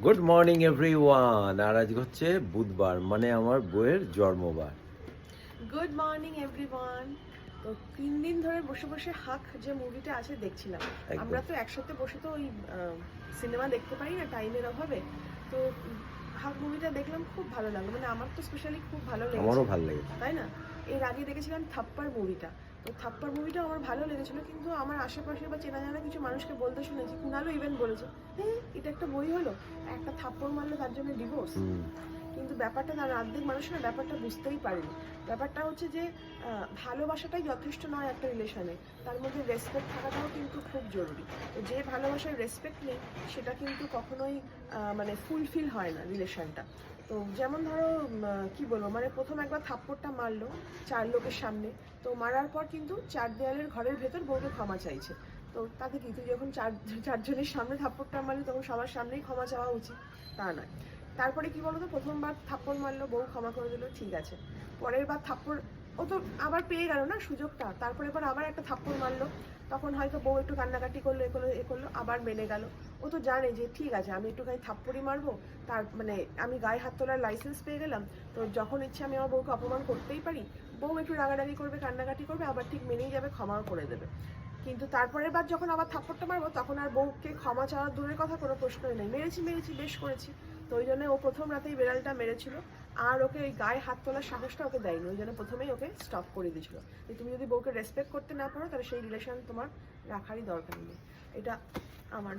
Good morning everyone. আর আজ হচ্ছে বুধবার, মানে আমার বউয়ের জন্মবার। Good morning everyone. তো 3 দিন ধরে বসে বসে হাক যে মুভিটা আছে দেখছিলাম। একদম। আমরা তো একসাথে বসে তো ওই সিনেমা দেখতে পারি না টাইমের অভাবে। তো হাক মুভিটা দেখলাম, খুব ভালো লাগলো, মানে আমার তো স্পেশালি খুব ভালো লেগেছে। আমারও ভালো লেগেছে। তাই না? এর আগে দেখেছিলাম থাপ্পড় মুভিটা। তো থাপ্পড় মুভিটাও আমার ভালো লেগেছিল, কিন্তু আমার আশেপাশে বা চেনা জানা কিছু মানুষকে বলতে শুনেছি, কুণালও ইভেন বলেছে, হ্যাঁ এটা একটা বই হলো, একটা থাপ্পড় মারলো তার জন্য ডিভোর্স। কিন্তু ব্যাপারটা তার অর্ধেক মানুষ না ব্যাপারটা বুঝতেই পারেনি। ব্যাপারটা হচ্ছে যে ভালোবাসাটাই যথেষ্ট নয় একটা রিলেশনে, তার মধ্যে রেসপেক্ট থাকাটাও কিন্তু খুব জরুরি। তো যে ভালোবাসার রেসপেক্ট নেই সেটা কিন্তু কখনোই মানে ফুলফিল হয় না রিলেশনটা। তো যেমন ধরো কি বলবো, মানে প্রথম একবার থাপ্পড়টা মারলো 4 লোকের সামনে। তো মারার পর কিন্তু 4 দেয়ালের ঘরের ভেতর বউকে ক্ষমা চাইছে। তো তাতে কি, তুই যখন চারজনের সামনে থাপ্পড়টা মারলি তখন সবার সামনেই ক্ষমা চাওয়া উচিত? তা নয়। তারপরে কি বলতো, প্রথমবার থাপ্পড় মারলো, বউ ক্ষমা করে দিল, ঠিক আছে। পরের বার থাপ্পড় ও তো আবার পেয়ে গেল না সুযোগটা, তারপরে এবার আবার একটা থাপ্পড় মারলো, তখন হয়তো বউ একটু কান্নাকাটি করলো, এ করলো, আবার মেনে গেল। ও তো জানে যে ঠিক আছে আমি একটুখানি থাপ্পড়ই মারবো, তার মানে আমি গায়ে হাত তোলার লাইসেন্স পেয়ে গেলাম, তো যখন ইচ্ছে আমি আমার বউকে অপমান করতেই পারি। বউ একটু রাগারাগি করবে, কান্নাকাটি করবে, আবার ঠিক মেনেই যাবে, ক্ষমাও করে দেবে। কিন্তু তারপরের বার যখন আবার থাপ্পড়টা মারবো তখন আর বউকে ক্ষমা চাওয়ার দূরের কথা কোনো প্রশ্নই নেই, মেরেছি মেরেছি বেশ করেছি। তো ওই জন্য ও প্রথম রাতেই বেড়ালটা মেরেছিল, আর ওকে ওই গায়ে হাত তোলার সাহসটা ওকে দেয়নি, ওই জন্য প্রথমেই ওকে স্টপ করে দিয়েছিল। তুমি যদি বউকে রেসপেক্ট করতে না পারো তাহলে সেই রিলেশন তোমার রাখারই দরকার নেই। এটা আমার